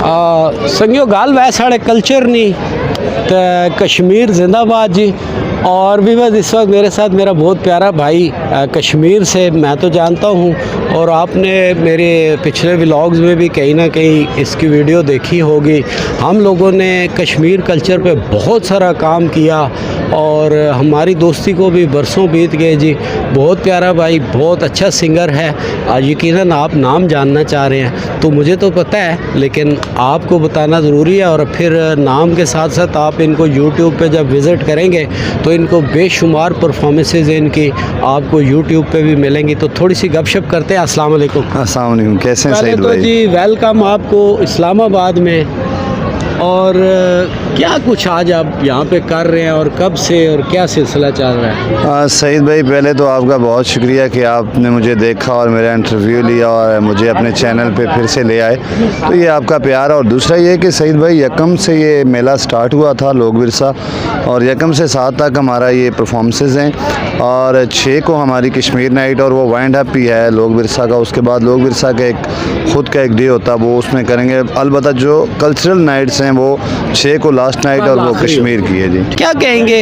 संगियो गाल वै साढ़े कल्चर नहीं तो कश्मीर जिंदाबाद जी। और भी बस इस वक्त मेरे साथ मेरा बहुत प्यारा भाई कश्मीर से, मैं तो जानता हूँ और आपने मेरे पिछले व्लॉग्स में भी कहीं ना कहीं इसकी वीडियो देखी होगी। हम लोगों ने कश्मीर कल्चर पे बहुत सारा काम किया और हमारी दोस्ती को भी बरसों बीत गए जी। बहुत प्यारा भाई, बहुत अच्छा सिंगर है। यकीनन आप नाम जानना चाह रहे हैं तो मुझे तो पता है, लेकिन आपको बताना ज़रूरी है। और फिर नाम के साथ साथ आप इनको यूट्यूब पे जब विज़िट करेंगे तो इनको बेशुमार परफॉर्मेंसेज इनकी आपको यूट्यूब पे भी मिलेंगी। तो थोड़ी सी गपशप करते हैं। अस्सलाम वालेकुम। अस्सलाम वालेकुम, कैसे हैं सईद भाई? जी वेलकम आपको इस्लामाबाद में। और क्या कुछ आज आप यहाँ पे कर रहे हैं और कब से और क्या सिलसिला चल रहा है? सईद भाई, पहले तो आपका बहुत शुक्रिया कि आपने मुझे देखा और मेरा इंटरव्यू लिया और मुझे अपने चैनल पे फिर से ले आए, तो ये आपका प्यार। और दूसरा ये कि सईद भाई, यकम से ये मेला स्टार्ट हुआ था लोक विरसा, और यकम से 7 तक हमारा ये परफॉर्मेंसेज हैं और 6 को हमारी कश्मीर नाइट और वो वाइंड अप ही है लोक विरसा का। उसके बाद लोक विरसा का ख़ुद का एक डे होता है, वो उसमें करेंगे। अलबत्ता जो कल्चरल नाइट्स हैं वो 6 को लास्ट नाइट और वो कश्मीर की है जी। क्या कहेंगे,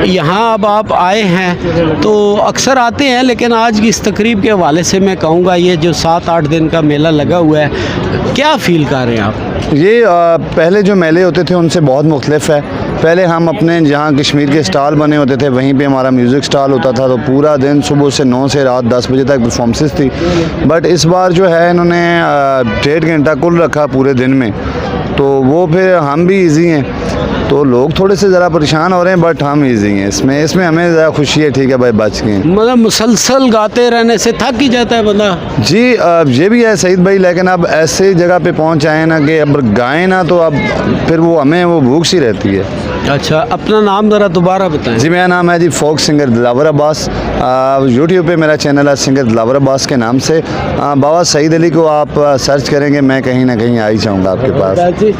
यहाँ अब आप आए हैं तो अक्सर आते हैं, लेकिन आज की इस तकरीब के हवाले से मैं कहूँगा ये जो 7-8 दिन का मेला लगा हुआ है, क्या फील कर रहे हैं आप? ये पहले जो मेले होते थे उनसे बहुत मुख्तलिफ है। पहले हम अपने जहाँ कश्मीर के स्टॉल बने होते थे वहीं पे हमारा म्यूज़िक स्टॉल होता था, तो पूरा दिन सुबह से 9 से रात 10 बजे तक परफॉर्मेंसेस थी। बट इस बार जो है इन्होंने 1.5 घंटा कुल रखा पूरे दिन में, तो वो फिर हम भी इजी हैं, तो लोग थोड़े से ज़रा परेशान हो रहे हैं बट हम इजी हैं इसमें हमें ज़रा खुशी है। ठीक है भाई, बच गए। मतलब मुसलसल गाते रहने से थक ही जाता है बंदा जी। ये भी है सईद भाई, लेकिन अब ऐसे जगह पे पहुंच आए ना कि अब गाएं ना तो अब फिर वो हमें वो भूख सी रहती है। अच्छा, अपना नाम ज़रा दोबारा बताएं। जी, मेरा नाम है जी folk singer Dilawar Abbas. YouTube पे मेरा चैनल है सिंगर दिलावर अब्बास के नाम से। बाबा सईद अली को आप सर्च करेंगे, मैं कहीं ना कहीं आ ही जाऊँगा आपके पास। जी,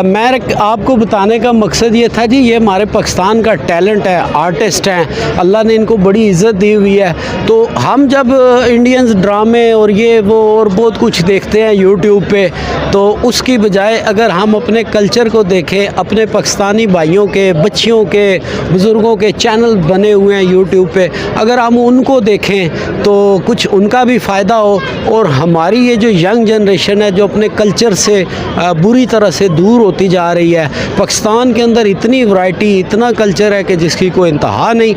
मैं आपको बताने का मकसद ये था जी, ये हमारे पाकिस्तान का टैलेंट है, आर्टिस्ट हैं, अल्लाह ने इनको बड़ी इज़्ज़त दी हुई है। तो हम जब इंडियंस ड्रामे और ये वो और बहुत कुछ देखते हैं यूट्यूब पे, तो उसकी बजाय अगर हम अपने कल्चर को देखें, अपने पाकिस्तानी भाइयों के, बच्चियों के, बुज़ुर्गों के चैनल बने हुए हैं यूट्यूब पे, अगर हम उनको देखें तो कुछ उनका भी फ़ायदा हो। और हमारी ये जो यंग जनरेशन है जो अपने कल्चर से बुरी तरह से दूर होती जा रही है। पाकिस्तान के अंदर इतनी वैरायटी, इतना कल्चर है कि जिसकी कोई इंतहा नहीं।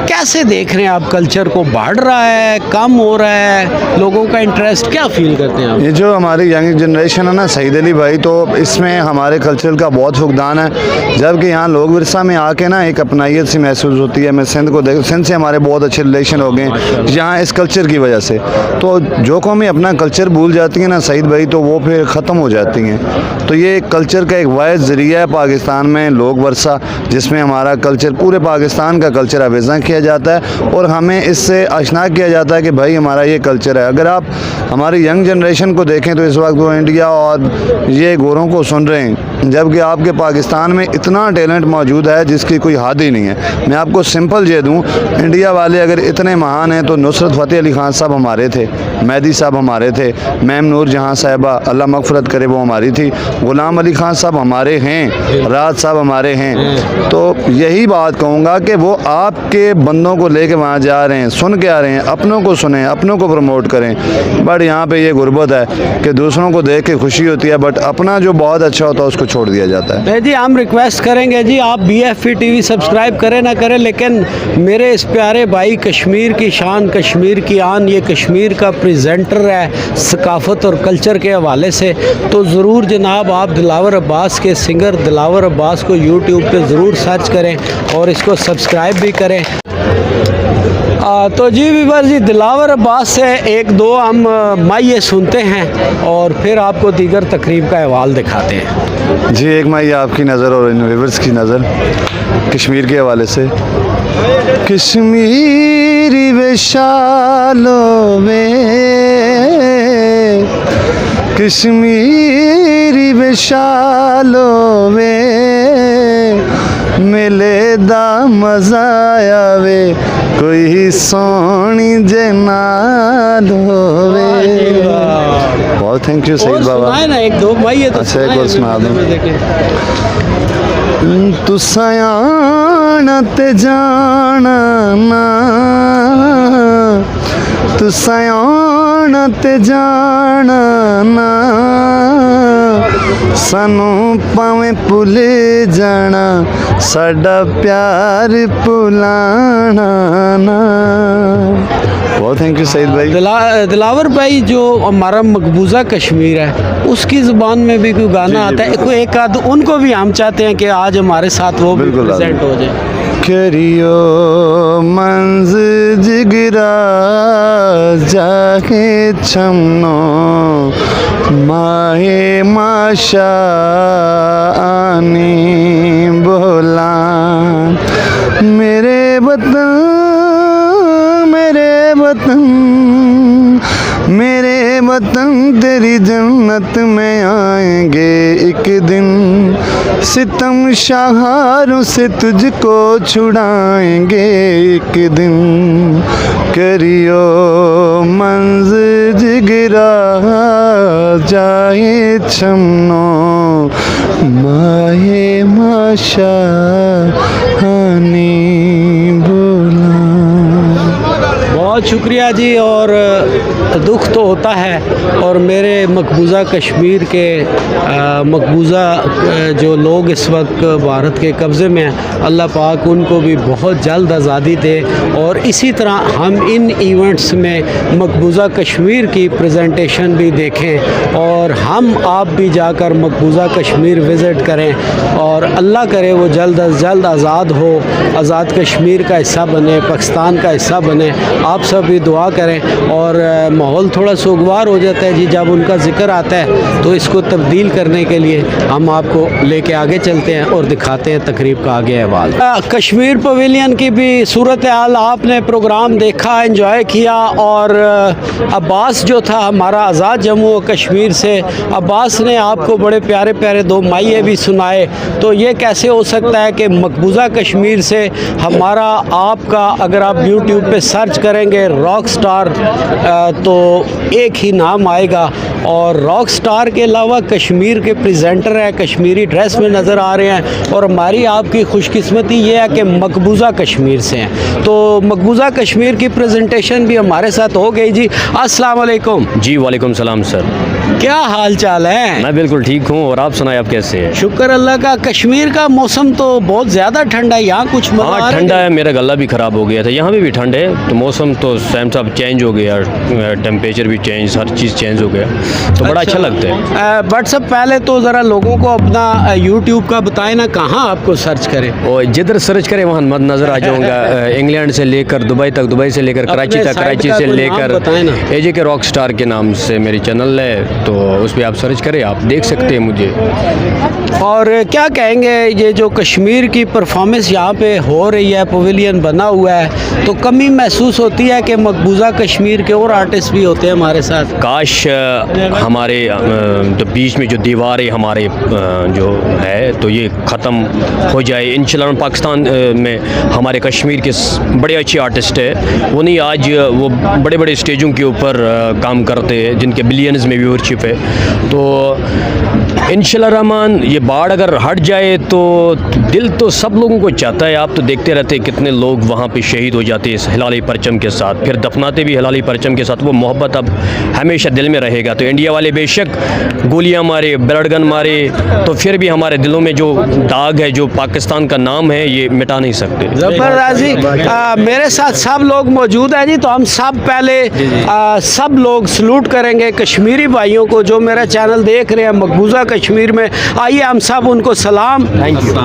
कैसे देख रहे हैं आप कल्चर को? बढ़ रहा है, कम हो रहा है, लोगों का इंटरेस्ट क्या फील करते हैं आप? ये जो हमारी यंग जनरेशन है ना सईद अली भाई, तो इसमें हमारे कल्चर का बहुत फुकदान है। जबकि यहाँ लोक विरसा में आके ना एक अपनाइयत सी महसूस होती है। मैं सिंध को देख, सिंध से हमारे बहुत अच्छे रिलेशन हो गए यहाँ इस कल्चर की वजह से। तो जो कौमें अपना कल्चर भूल जाती हैं ना सईद भाई, तो वो फिर ख़त्म हो जाती हैं। तो ये कल्चर का एक वाहिद ज़रिया है पाकिस्तान में लोक विरसा, जिसमें हमारा कल्चर, पूरे पाकिस्तान का कल्चर अवेज़ा किया जाता है और हमें इससे आशना किया जाता है कि भाई हमारा ये कल्चर है। अगर आप हमारी यंग जनरेशन को देखें तो इस वक्त वो इंडिया और ये गोरों को सुन रहे हैं, जबकि आपके पाकिस्तान में इतना टैलेंट मौजूद है जिसकी कोई हद ही नहीं है। मैं आपको सिंपल ये दूँ, इंडिया वाले अगर इतने महान हैं तो नुसरत फ़तेह अली खान साहब हमारे थे, मेहदी साहब हमारे थे, मैम नूर जहाँ साहिबा अल्लाह मग़फ़िरत करे वो हमारी थी, ग़ुलाम अली खान साहब हमारे हैं, राज साहब हमारे हैं। तो यही बात कहूँगा कि वो आपके बंदों को लेके वहाँ जा रहे हैं, सुन के आ रहे हैं, अपनों को सुने, अपनों को प्रमोट करें। बट यहाँ पे ये गुर्बत है कि दूसरों को देख के खुशी होती है बट अपना जो बहुत अच्छा होता है उसको छोड़ दिया जाता है। जी, हम रिक्वेस्ट करेंगे जी, आप BFP TV सब्सक्राइब करें ना करें, लेकिन मेरे इस प्यारे भाई कश्मीर की शान, कश्मीर की आन, ये कश्मीर का प्रेजेंटर है सकाफ़त और कल्चर के हवाले से, तो ज़रूर जनाब आप दिलावर अब्बास के सिंगर दिलावर अब्बास को यूट्यूब पे ज़रूर सर्च करें और इसको सब्सक्राइब भी करें। तो जी व्यूअर्स जी, दिलावर अब्बास से 1-2 हम माइये सुनते हैं और फिर आपको दीगर तकरीब का अहवाल दिखाते हैं। जी, एक माइये आपकी नज़र और इन व्यूअर्स की नज़र कश्मीर के हवाले से। कश्मीरी विशालों में, कश्मीरी विशालों में मिले दा मज़ा आवे, कोई सोनी जे नाल होवे। बहुत थैंक यू और सईद बाबा। सुनाए ना एक दो भाई, ये तो अच्छा, एक सुनाए और अभी सुना दो। मज़े मज़े के। तुसा आना ते जाना ना, तुसा आना ते जाना ना, सानू भावें भुल जाना, साडा प्यार भुलाना ना। बहुत थैंक यू सईद भाई। दिलावर भाई, जो हमारा मकबूजा कश्मीर है उसकी ज़ुबान में भी कोई गाना आता है, कोई एक आध, उनको भी हम चाहते हैं कि आज हमारे साथ वो भी बिल्कुल प्रेजेंट हो जाए। करियो मंज जिगरा जाके छमनो, माहे माशा आनी बोला, मेरे वतन मेरे वतन मेरे वतन तेरी जन्नत में आएंगे एक दिन, सितम शाहारों से तुझको छुड़ाएंगे एक दिन, करियो मंज जिगरा जाए छमनो, माहे माशा आनी बोला। बहुत शुक्रिया जी। और दुख तो होता है, और मेरे मकबूजा कश्मीर के मकबूजा जो लोग इस वक्त भारत के कब्ज़े में हैं, अल्लाह पाक उनको भी बहुत जल्द आज़ादी दे, और इसी तरह हम इन इवेंट्स में मकबूजा कश्मीर की प्रेजेंटेशन भी देखें, और हम आप भी जाकर मकबूजा कश्मीर विज़िट करें, और अल्लाह करे वो जल्द अज जल्द आज़ाद हो, आज़ाद कश्मीर का हिस्सा बने, पाकिस्तान का हिस्सा बने। आप सब भी दुआ करें। और माहौल थोड़ा सुगवार हो जाता है जी जब उनका ज़िक्र आता है, तो इसको तब्दील करने के लिए हम आपको लेके आगे चलते हैं और दिखाते हैं तकरीब का आगे अहवाल। कश्मीर पवेलियन की भी सूरत हाल आपने प्रोग्राम देखा, एंजॉय किया, और अब्बास जो था हमारा आज़ाद जम्मू और कश्मीर से, अब्बास ने आपको बड़े प्यारे प्यारे दो माइये भी सुनाए। तो ये कैसे हो सकता है कि मकबूजा कश्मीर से हमारा आपका, अगर आप यूट्यूब पे सर्च करेंगे रॉक स्टार तो एक ही नाम आएगा, और रॉक स्टार के अलावा कश्मीर के प्रेजेंटर हैं, कश्मीरी ड्रेस में नज़र आ रहे हैं, और हमारी आपकी खुशकिस्मती ये है कि मकबूजा कश्मीर से हैं। तो मकबूजा कश्मीर की प्रेजेंटेशन भी हमारे साथ हो गई जी। अस्सलाम वालेकुम जी वालेकुम सलाम सर। क्या हाल चाल है? मैं बिल्कुल ठीक हूँ, और आप सुनाए आप कैसे हैं? शुक्र अल्लाह का। कश्मीर का मौसम तो बहुत ज़्यादा ठंडा है, यहाँ कुछ मज़ा आ हाँ रहा ठंडा है, मेरा गला भी ख़राब हो गया था। यहाँ भी ठंड है, तो मौसम तो सेम सब चेंज हो गया, टेम्परेचर भी चेंज, हर चीज़ चेंज हो गया, तो बड़ा अच्छा लगता है। बट सब पहले तो ज़रा लोगों को अपना यूट्यूब का बताएं ना, कहाँ आपको सर्च करें? और जिधर सर्च करें वहाँ मत नज़र आ जाऊँगा। इंग्लैंड से लेकर दुबई तक, दुबई से लेकर कराची तक, कराची से लेकर AJ के रॉक स्टार के नाम से मेरी चैनल है, तो उस पर आप सर्च करें, आप देख सकते हैं मुझे। और क्या कहेंगे, ये जो कश्मीर की परफॉर्मेंस यहाँ पे हो रही है, पवेलियन बना हुआ है, तो कमी महसूस होती है कि मकबूजा कश्मीर के और आर्टिस्ट भी होते हैं हमारे साथ? काश हमारे तो बीच में जो दीवारें हमारे जो है तो ये ख़त्म हो जाए इंशाल्लाह। पाकिस्तान में हमारे कश्मीर के बड़े अच्छे आर्टिस्ट है, वो नहीं आज वो बड़े बड़े स्टेजों के ऊपर काम करते हैं जिनके बिलियंस में व्यूअरशिप है। तो इंशाल्लाह रहमान ये बाढ़ अगर हट जाए तो दिल तो सब लोगों को चाहता है। आप तो देखते रहते हैं कितने लोग वहाँ पे शहीद हो जाते हैं इस हिलाली परचम के साथ, फिर दफनाते भी हिलाली परचम के साथ। वो मोहब्बत अब हमेशा दिल में रहेगा। तो इंडिया वाले बेशक गोलियां मारे, ब्लड गन मारे, तो फिर भी हमारे दिलों में जो दाग है, जो पाकिस्तान का नाम है, ये मिटा नहीं सकते। ज़बरदस्त जी। मेरे साथ सब लोग मौजूद हैं जी, तो हम सब पहले सब लोग सलूट करेंगे कश्मीरी भाइयों को जो मेरा चैनल देख रहे हैं मकबूजा कश्मीर में। आइए हम सब उनको सलाम,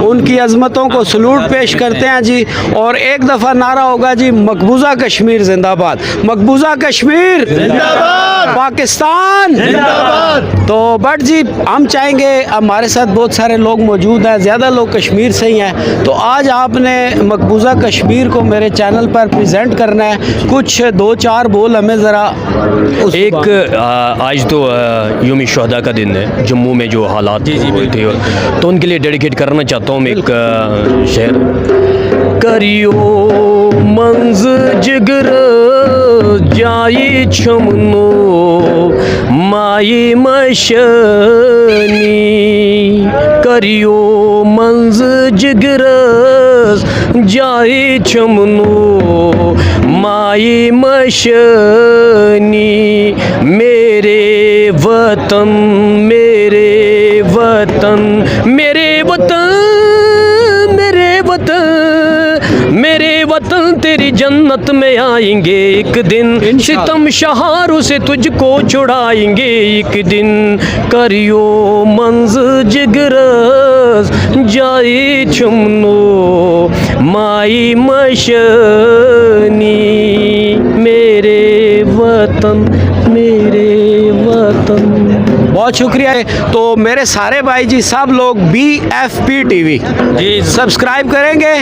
उनकी अजमतों को सलूट पेश करते हैं जी। और एक दफ़ा नारा होगा जी, मकबूजा कश्मीर जिंदाबाद, मकबूजा कश्मीर जिंदाबाद, पाकिस्तान जिंदाबाद। तो बट जी हम चाहेंगे, हमारे साथ बहुत सारे लोग मौजूद हैं, ज़्यादा लोग कश्मीर से ही हैं, तो आज आपने मकबूजा कश्मीर को मेरे चैनल पर प्रेजेंट करना है। कुछ दो चार बोल हमें ज़रा एक आज तो यौम शुहदा का दिन है, जम्मू में जो हालात हुए थे, तो उनके लिए डेडिकेट करना चाहता हूँ मैं एक शेर। करियो मंज जिगर जाई छमनो माई मशनी करियो मंज जिगरस जाई छमनो माई मशनी मेरे वतन मेरे वतन मेरे वतन मेरे वतन मेरे वतन तेरी जन्नत में आएंगे एक दिन सितम शहारों से तुझको छुड़ाएंगे एक दिन करियो मंज जिगरस जाए छुमनो माई मशनी मेरे वतन मेरे वतन। बहुत शुक्रिया। तो मेरे सारे भाई जी सब लोग BFP TV जी सब्सक्राइब करेंगे,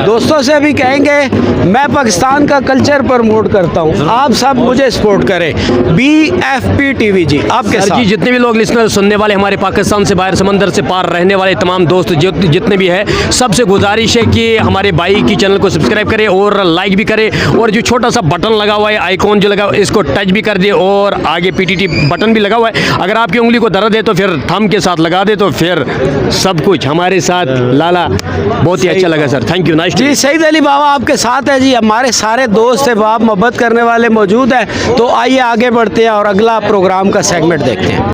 दोस्तों से भी कहेंगे मैं पाकिस्तान का कल्चर प्रमोट करता हूँ, आप सब मुझे सपोर्ट करें। BFP TV जी आपके सर साथ। जी जितने भी लोग लिसनर सुनने वाले हमारे पाकिस्तान से बाहर समंदर से पार रहने वाले तमाम दोस्त जितने भी हैं सबसे गुजारिश है कि हमारे भाई की चैनल को सब्सक्राइब करें और लाइक भी करें और जो छोटा सा बटन लगा हुआ है आइकॉन जो लगा हुआ है इसको टच भी कर दे और आगे PTT बटन भी लगा हुआ है। अगर आपकी उंगली को दर्द है तो फिर थंब के साथ लगा दे तो फिर सब कुछ हमारे साथ। लाला बहुत ही अच्छा लगा सर, थैंक यू। नाइस जी सईद अली बाबा आपके साथ है जी, हमारे सारे दोस्त है बाप मोहब्बत करने वाले मौजूद हैं। तो आइए आगे बढ़ते हैं और अगला प्रोग्राम का सेगमेंट देखते हैं।